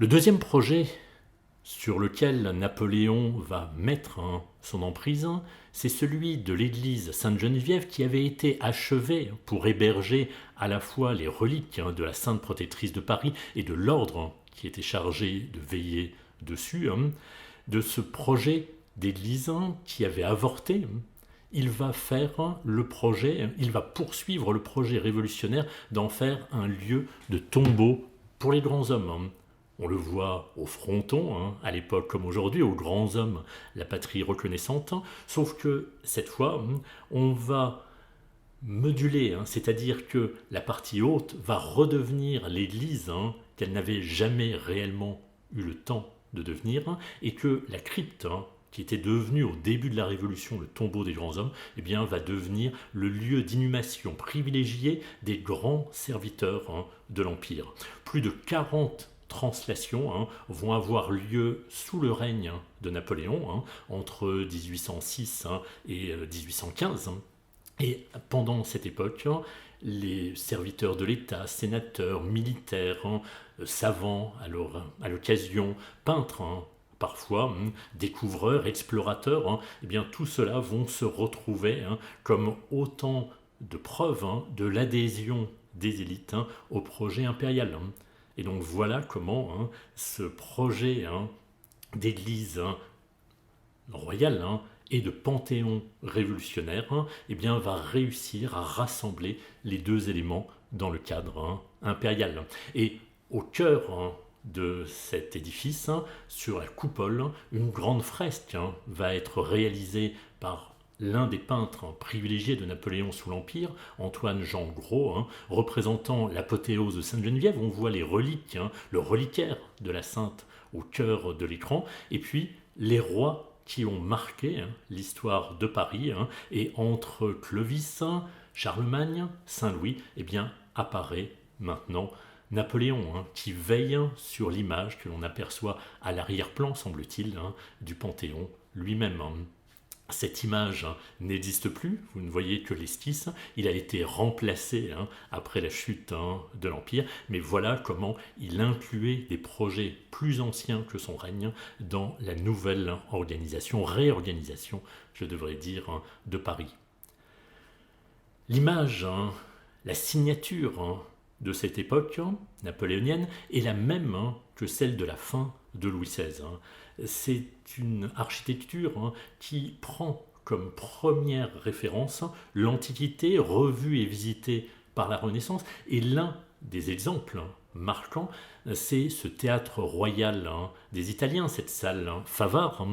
Le deuxième projet sur lequel Napoléon va mettre son emprise, c'est celui de l'église Sainte-Geneviève qui avait été achevée pour héberger à la fois les reliques de la Sainte Protectrice de Paris et de l'ordre qui était chargé de veiller dessus. De ce projet d'église qui avait avorté, il va faire le projet, il va poursuivre le projet révolutionnaire d'en faire un lieu de tombeau pour les grands hommes. On le voit au fronton, à l'époque comme aujourd'hui, aux grands hommes, la patrie reconnaissante, sauf que cette fois, on va moduler, c'est-à-dire que la partie haute va redevenir l'église qu'elle n'avait jamais réellement eu le temps de devenir, et que la crypte, qui était devenue au début de la Révolution le tombeau des grands hommes, eh bien, va devenir le lieu d'inhumation privilégié des grands serviteurs de l'Empire. Plus de 40 translations vont avoir lieu sous le règne de Napoléon, entre 1806 et 1815. Et pendant cette époque, les serviteurs de l'État, sénateurs, militaires, savants à l'occasion, peintres, parfois découvreurs, explorateurs, eh bien tout cela vont se retrouver comme autant de preuves de l'adhésion des élites au projet impérial. Et donc voilà comment ce projet d'église royale et de panthéon révolutionnaire eh bien, va réussir à rassembler les deux éléments dans le cadre impérial. Et au cœur de cet édifice, sur la coupole, une grande fresque va être réalisée par l'un des peintres privilégiés de Napoléon sous l'Empire, Antoine-Jean Gros, représentant l'apothéose de Sainte-Geneviève. On voit les reliques, le reliquaire de la Sainte au cœur de l'écran, et puis les rois qui ont marqué l'histoire de Paris, et entre Clovis, Charlemagne, Saint-Louis, eh bien, apparaît maintenant Napoléon, qui veille sur l'image que l'on aperçoit à l'arrière-plan, semble-t-il, du Panthéon lui-même. Cette image n'existe plus, vous ne voyez que l'esquisse, il a été remplacé après la chute de l'Empire, mais voilà comment il incluait des projets plus anciens que son règne dans la nouvelle réorganisation, je devrais dire, de Paris. L'image, la signature de cette époque napoléonienne est la même que celle de la fin de Louis XVI. C'est une architecture qui prend comme première référence l'Antiquité revue et visitée par la Renaissance. Et l'un des exemples marquants, c'est ce théâtre royal des Italiens, cette salle Favart,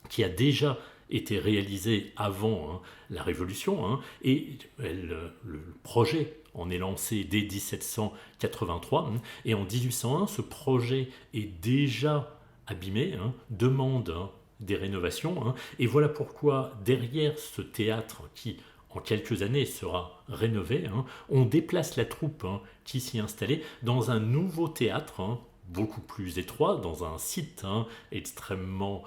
qui a déjà été réalisée avant la Révolution, et le projet en est lancé dès 1783, et en 1801, ce projet est déjà abîmé, demande des rénovations, et voilà pourquoi derrière ce théâtre qui en quelques années sera rénové, on déplace la troupe qui s'y installait dans un nouveau théâtre beaucoup plus étroit, dans un site extrêmement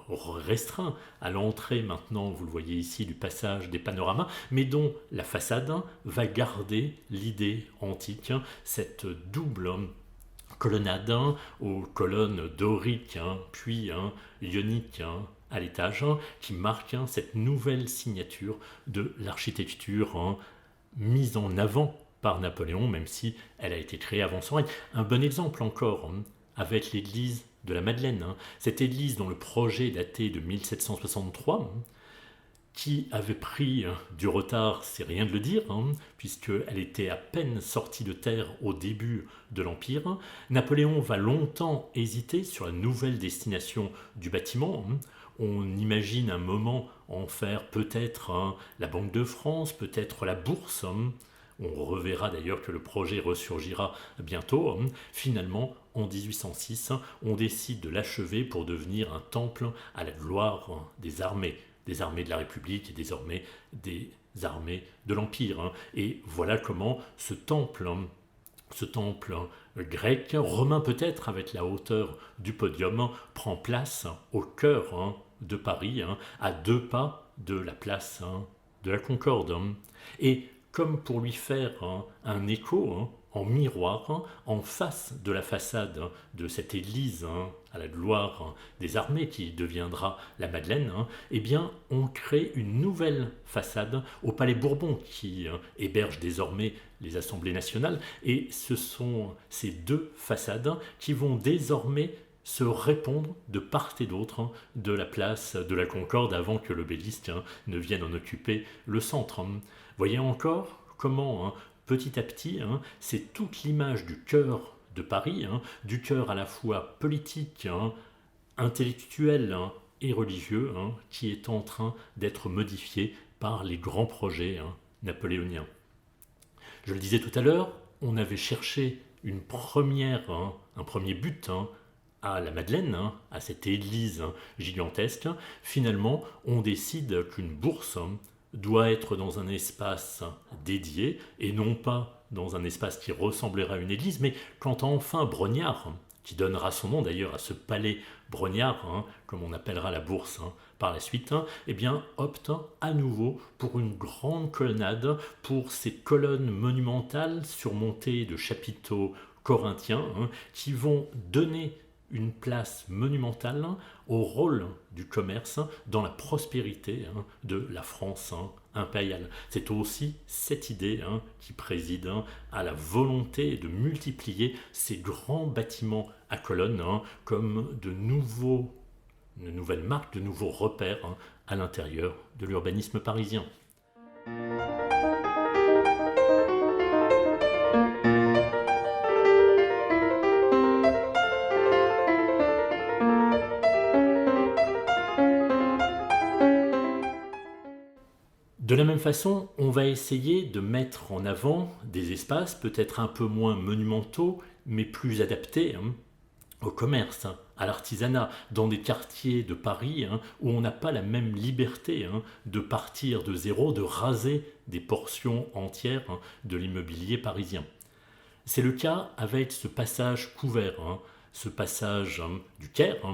restreint à l'entrée maintenant, vous le voyez ici, du passage des panoramas, mais dont la façade va garder l'idée antique, cette double colonnade aux colonnes doriques puis ioniques à l'étage, qui marque cette nouvelle signature de l'architecture mise en avant par Napoléon, même si elle a été créée avant son règne. Un bon exemple encore avec l'église de la Madeleine, cette église dont le projet datait de 1763, qui avait pris du retard, c'est rien de le dire, puisqu'elle était à peine sortie de terre au début de l'Empire. Napoléon va longtemps hésiter sur la nouvelle destination du bâtiment. On imagine un moment en faire peut-être la Banque de France, peut-être la Bourse. On reverra d'ailleurs que le projet ressurgira bientôt. Finalement, en 1806, on décide de l'achever pour devenir un temple à la gloire des armées de la République et désormais des armées de l'Empire. Et voilà comment ce temple grec, romain peut-être avec la hauteur du podium, prend place au cœur de Paris, à 2 pas de la place de la Concorde. Et comme pour lui faire un écho en miroir, en face de la façade de cette église à la gloire des armées qui deviendra la Madeleine, eh bien, on crée une nouvelle façade au Palais Bourbon qui héberge désormais les assemblées nationales. Et ce sont ces deux façades qui vont désormais se répondre de part et d'autre de la place de la Concorde avant que l'obélisque ne vienne en occuper le centre. Voyez encore comment petit à petit, c'est toute l'image du cœur de Paris, du cœur à la fois politique, intellectuel et religieux, qui est en train d'être modifié par les grands projets napoléoniens. Je le disais tout à l'heure, on avait cherché un premier but à la Madeleine, à cette église gigantesque. Finalement, on décide qu'une bourse doit être dans un espace dédié et non pas dans un espace qui ressemblerait à une église, mais quand enfin Brognard, qui donnera son nom d'ailleurs à ce palais Brognard, comme on appellera la bourse par la suite, eh bien opte à nouveau pour une grande colonnade, pour ces colonnes monumentales surmontées de chapiteaux corinthiens qui vont donner une place monumentale au rôle du commerce dans la prospérité de la France impériale. C'est aussi cette idée qui préside à la volonté de multiplier ces grands bâtiments à colonnes comme de nouvelles marques, de nouveaux repères à l'intérieur de l'urbanisme parisien. De la même façon, on va essayer de mettre en avant des espaces peut-être un peu moins monumentaux, mais plus adaptés au commerce, à l'artisanat, dans des quartiers de Paris où on n'a pas la même liberté de partir de zéro, de raser des portions entières de l'immobilier parisien. C'est le cas avec ce passage couvert, ce passage du Caire,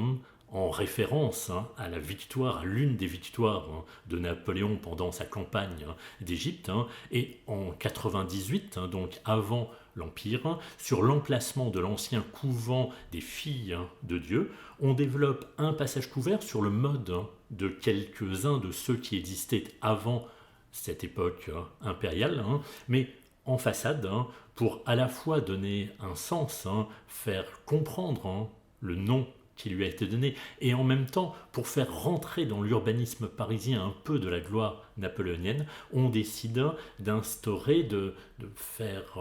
en référence à la victoire, à l'une des victoires de Napoléon pendant sa campagne d'Égypte, et en 98, donc avant l'Empire, sur l'emplacement de l'ancien couvent des filles de Dieu, on développe un passage couvert sur le mode de quelques-uns de ceux qui existaient avant cette époque impériale, mais en façade, pour à la fois donner un sens, faire comprendre le nom qui lui a été donné, et en même temps, pour faire rentrer dans l'urbanisme parisien un peu de la gloire napoléonienne, on décide d'instaurer, de faire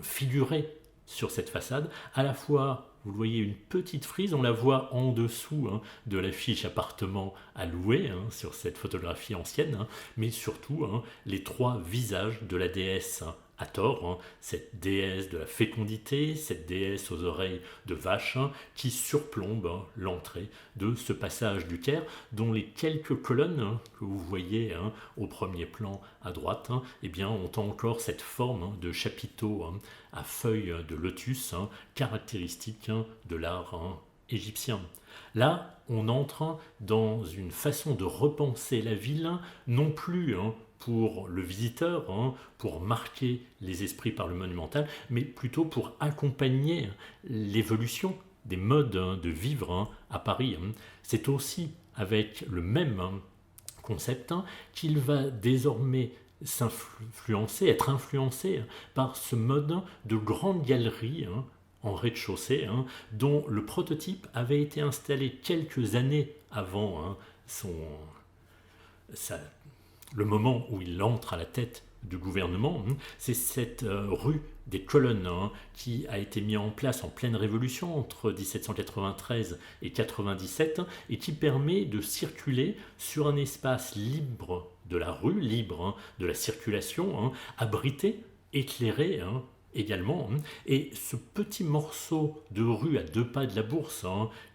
figurer sur cette façade, à la fois, vous voyez, une petite frise, on la voit en dessous de l'affiche appartement à louer, sur cette photographie ancienne, mais surtout les trois visages de la déesse Hathor, cette déesse de la fécondité, cette déesse aux oreilles de vache, qui surplombe l'entrée de ce passage du Caire, dont les quelques colonnes que vous voyez au premier plan à droite, eh bien, ont encore cette forme de chapiteau à feuilles de lotus, caractéristique de l'art égyptien. Là, on entre dans une façon de repenser la ville, non plus pour le visiteur, pour marquer les esprits par le monumental, mais plutôt pour accompagner l'évolution des modes de vivre à Paris. C'est aussi avec le même concept qu'il va désormais être influencé par ce mode de grande galerie en rez-de-chaussée, dont le prototype avait été installé quelques années avant le moment où il entre à la tête du gouvernement. C'est cette rue des Colonnes qui a été mise en place en pleine Révolution entre 1793 et 97 et qui permet de circuler sur un espace libre de la rue, libre de la circulation, abrité, éclairé également. Et ce petit morceau de rue à 2 pas de la Bourse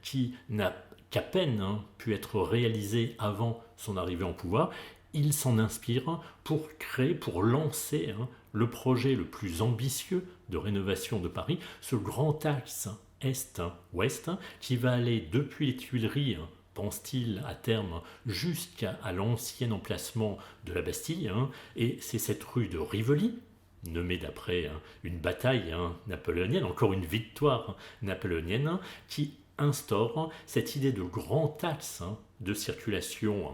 qui n'a qu'à peine pu être réalisé avant son arrivée en pouvoir, il s'en inspire pour créer, pour lancer le projet le plus ambitieux de rénovation de Paris, ce grand axe est-ouest qui va aller depuis les Tuileries, pense-t-il à terme, jusqu'à l'ancien emplacement de la Bastille, et c'est cette rue de Rivoli nommé d'après une bataille napoléonienne, encore une victoire napoléonienne, qui instaure cette idée de grand axe de circulation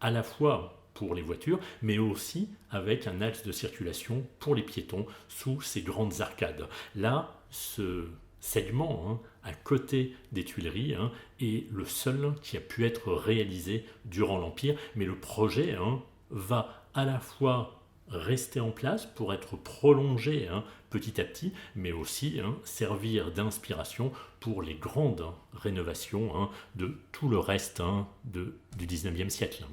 à la fois pour les voitures, mais aussi avec un axe de circulation pour les piétons sous ces grandes arcades. Là, ce segment à côté des Tuileries est le seul qui a pu être réalisé durant l'Empire, mais le projet va à la fois rester en place pour être prolongé petit à petit, mais aussi servir d'inspiration pour les grandes rénovations de tout le reste du 19e siècle.